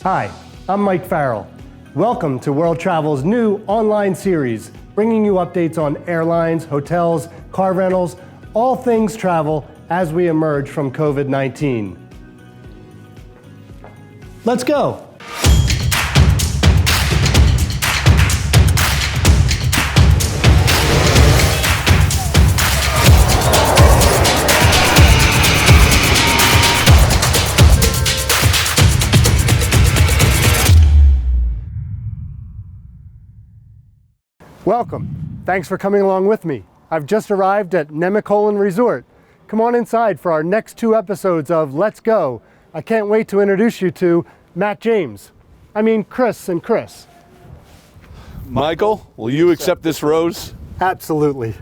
Hi, I'm Mike Farrell. Welcome to World Travel's new online series, bringing you updates on airlines, hotels, car rentals, all things travel as we emerge from COVID-19. Let's go. Welcome. Thanks for coming along with me. I've just arrived at Nemacolin Resort. Come on inside for our next 2 episodes of Let's Go. I can't wait to introduce you to Chris and Chris. Michael, will you accept this rose? Absolutely.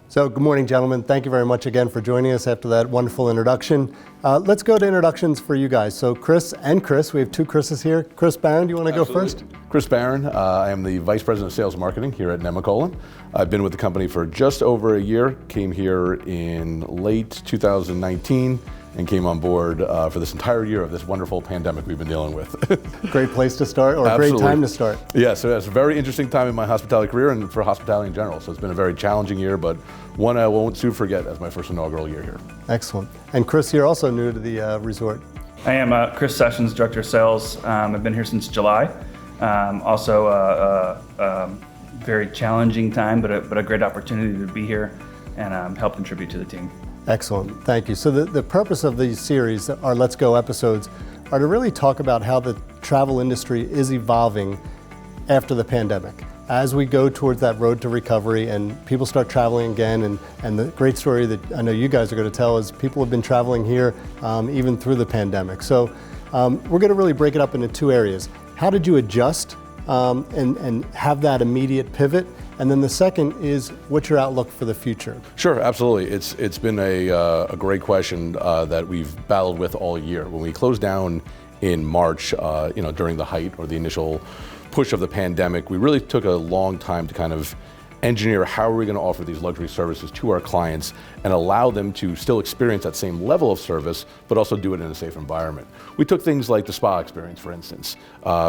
So good morning, gentlemen. Thank you very much again for joining us after that wonderful introduction. Let's go to introductions for you guys. So Chris and Chris, we have 2 Chris's here. Chris Barron, do you want to go first? Chris Barron, I am the Vice President of Sales and Marketing here at Nemacolin. I've been with the company for just over a year, came here in late 2019, and came on board for this entire year of this wonderful pandemic we've been dealing with. Great place to start, or a great time to start. Yeah, so it's a very interesting time in my hospitality career and for hospitality in general. So it's been a very challenging year, but one I won't soon forget as my first inaugural year here. Excellent. And Chris, you're also new to the resort. I am Chris Sessions, Director of Sales. I've been here since July. Also a very challenging time, but a great opportunity to be here and help contribute to the team. Excellent, thank you. So the purpose of these series, our Let's Go episodes, are to really talk about how the travel industry is evolving after the pandemic. As we go towards that road to recovery and people start traveling again, and the great story that I know you guys are going to tell is people have been traveling here even through the pandemic. So we're going to really break it up into 2 areas. How did you adjust and have that immediate pivot? And then the second is, what's your outlook for the future? Sure, absolutely. It's been a great question that we've battled with all year. When we closed down in March, during the height or the initial push of the pandemic, we really took a long time to kind of engineer how are we going to offer these luxury services to our clients and allow them to still experience that same level of service, but also do it in a safe environment. We took things like the spa experience, for instance.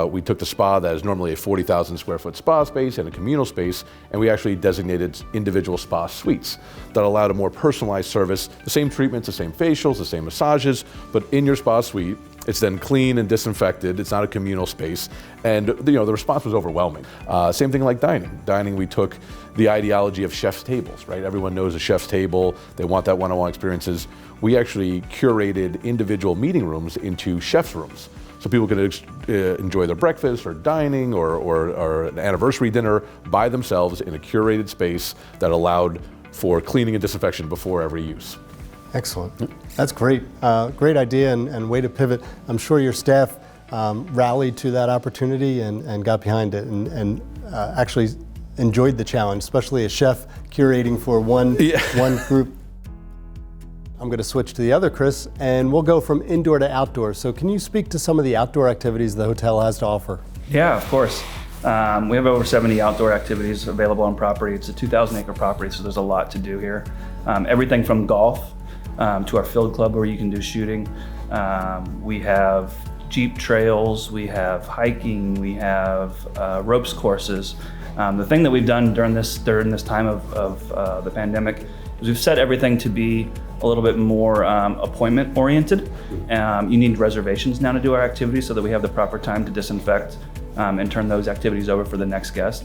We took the spa that is normally a 40,000 square foot spa space and a communal space, and we actually designated individual spa suites that allowed a more personalized service, the same treatments, the same facials, the same massages, but in your spa suite. It's then clean and disinfected. It's not a communal space. And the response was overwhelming. Same thing like dining. Dining, we took the ideology of chef's tables, right? Everyone knows a chef's table. They want that one-on-one experiences. We actually curated individual meeting rooms into chef's rooms. So people could enjoy their breakfast or dining or an anniversary dinner by themselves in a curated space that allowed for cleaning and disinfection before every use. Excellent. That's great. Great idea and way to pivot. I'm sure your staff rallied to that opportunity and got behind it and actually enjoyed the challenge, especially a chef curating for one group. I'm going to switch to the other Chris, and we'll go from indoor to outdoor. So can you speak to some of the outdoor activities the hotel has to offer? Yeah, of course. We have over 70 outdoor activities available on property. It's a 2,000-acre property, so there's a lot to do here. Everything from golf to our field club where you can do shooting. We have Jeep trails, we have hiking, we have ropes courses. The thing that we've done during this time of the pandemic is we've set everything to be a little bit more appointment oriented. You need reservations now to do our activities so that we have the proper time to disinfect and turn those activities over for the next guest.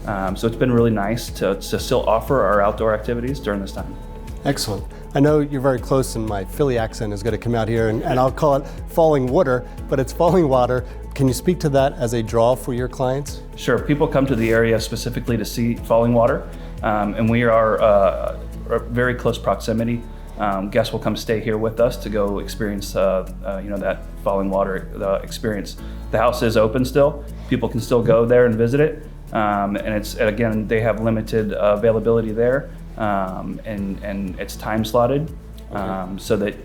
So it's been really nice to still offer our outdoor activities during this time. Excellent. I know you're very close and my Philly accent is going to come out here and I'll call it falling water, but it's falling water. Can you speak to that as a draw for your clients? Sure. People come to the area specifically to see falling water, and we are a very close proximity. Guests will come stay here with us to go experience that falling water experience. The house is open still. People can still go there and visit it. And again, they have limited availability there, and it's time slotted, so that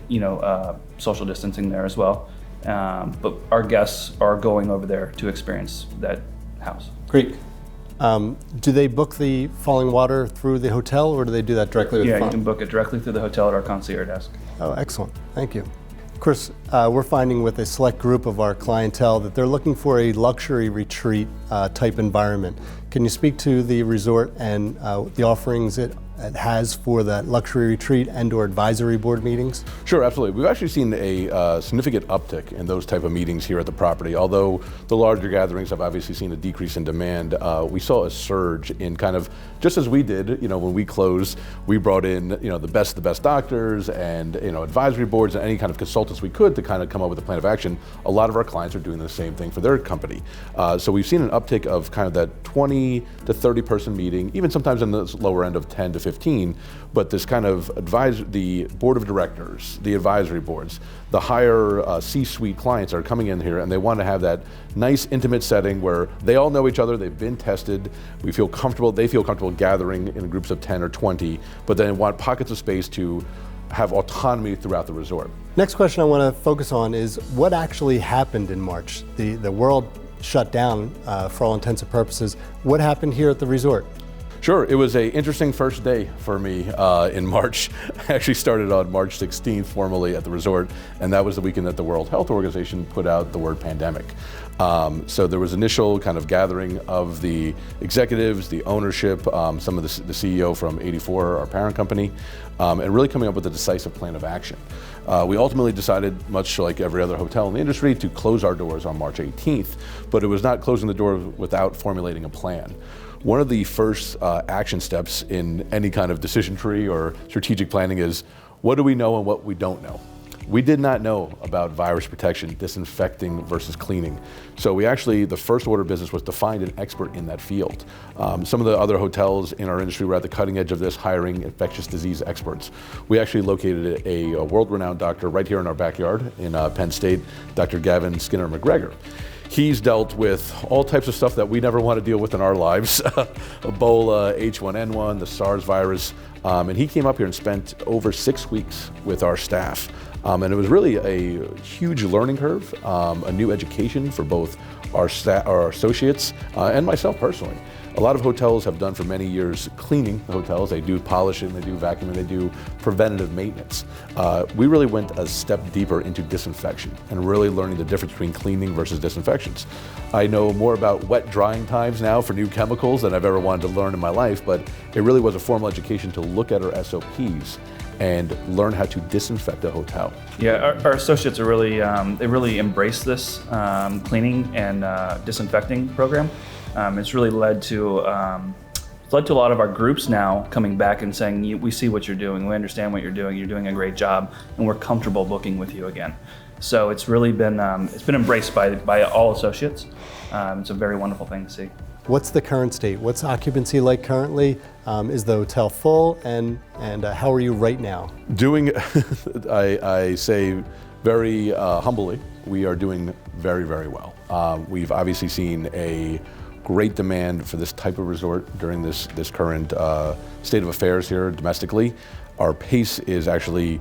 social distancing there as well. But our guests are going over there to experience that house. Great. Do they book the falling water through the hotel, or do they do that directly with the farm? You can book it directly through the hotel at our concierge desk. Oh, excellent. Thank you. Of course, we're finding with a select group of our clientele that they're looking for a luxury retreat type environment. Can you speak to the resort and the offerings it has for that luxury retreat and/or advisory board meetings? Sure, absolutely. We've actually seen a significant uptick in those type of meetings here at the property. Although the larger gatherings have obviously seen a decrease in demand, we saw a surge in kind of, just as we did, when we closed, we brought in, the best doctors and, advisory boards and any kind of consultants we could to kind of come up with a plan of action. A lot of our clients are doing the same thing for their company. So we've seen an uptick of kind of that 20 to 30 person meeting, even sometimes in the lower end of 10 to 15, but this kind of the board of directors, the advisory boards, the higher C-suite clients are coming in here and they want to have that nice intimate setting where they all know each other, they've been tested, they feel comfortable gathering in groups of 10 or 20, but then want pockets of space to have autonomy throughout the resort. Next question I want to focus on is what actually happened in March. The world shut down for all intents and purposes. What happened here at the resort? Sure, it was an interesting first day for me in March. I actually started on March 16th formally at the resort, and that was the weekend that the World Health Organization put out the word pandemic. So there was initial kind of gathering of the executives, the ownership, some of the CEO from 84, our parent company, and really coming up with a decisive plan of action. We ultimately decided, much like every other hotel in the industry, to close our doors on March 18th, but it was not closing the door without formulating a plan. One of the first action steps in any kind of decision tree or strategic planning is, what do we know and what we don't know? We did not know about virus protection, disinfecting versus cleaning. So the first order of business was to find an expert in that field. Some of the other hotels in our industry were at the cutting edge of this, hiring infectious disease experts. We actually located a world-renowned doctor right here in our backyard in Penn State, Dr. Gavin Skinner McGregor. He's dealt with all types of stuff that we never want to deal with in our lives, Ebola, H1N1, the SARS virus, and he came up here and spent over 6 weeks with our staff. And it was really a huge learning curve, a new education for both our associates and myself personally. A lot of hotels have done for many years cleaning the hotels. They do polishing, they do vacuuming, they do preventative maintenance. We really went a step deeper into disinfection and really learning the difference between cleaning versus disinfections. I know more about wet drying times now for new chemicals than I've ever wanted to learn in my life, but it really was a formal education to look at our SOPs and learn how to disinfect a hotel. Yeah, our associates are really, they really embrace this cleaning and disinfecting program. It's really led to a lot of our groups now coming back and saying, we see what you're doing, we understand what you're doing a great job, and we're comfortable booking with you again. So it's really been, embraced by all associates. It's a very wonderful thing to see. What's the current state? What's occupancy like currently? Is the hotel full? And how are you right now? I say very humbly, we are doing very, very well. We've obviously seen a great demand for this type of resort during this current state of affairs here domestically. Our pace is actually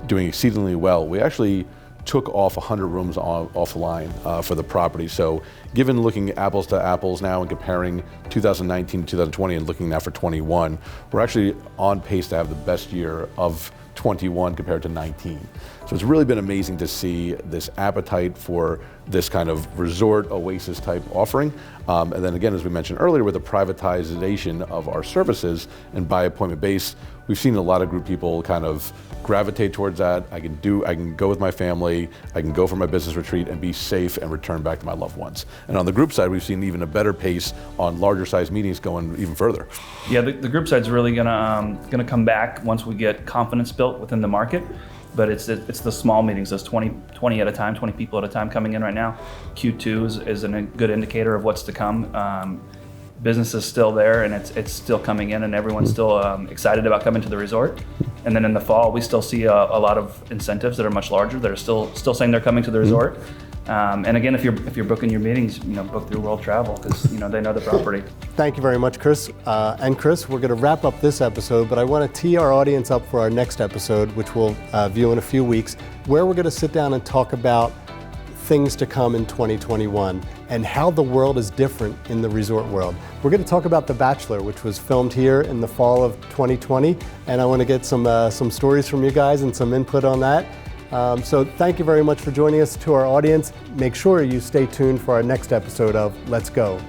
doing exceedingly well. We actually took off 100 rooms offline for the property. So given looking apples to apples now and comparing 2019 to 2020 and looking now for 21, we're actually on pace to have the best year of 21 compared to 19. So it's really been amazing to see this appetite for this kind of resort oasis type offering. And then again, as we mentioned earlier, with the privatization of our services and by appointment base, we've seen a lot of group people kind of gravitate towards that. I can go with my family, I can go for my business retreat and be safe and return back to my loved ones. And on the group side, we've seen even a better pace on larger size meetings going even further. Yeah, the group side's really gonna come back once we get confidence built within the market. But it's the small meetings, those 20 at a time, 20 people at a time coming in right now. Q2 is a good indicator of what's to come. Business is still there and it's still coming in and everyone's still excited about coming to the resort. And then in the fall, we still see a lot of incentives that are much larger that are still saying they're coming to the resort. And again, if you're booking your meetings, book through World Travel, because they know the property. Thank you very much, Chris. And Chris, we're going to wrap up this episode, but I want to tee our audience up for our next episode, which we'll view in a few weeks, where we're going to sit down and talk about things to come in 2021 and how the world is different in the resort world. We're going to talk about The Bachelor, which was filmed here in the fall of 2020, and I want to get some stories from you guys and some input on that. So thank you very much for joining us. To our audience, make sure you stay tuned for our next episode of Let's Go.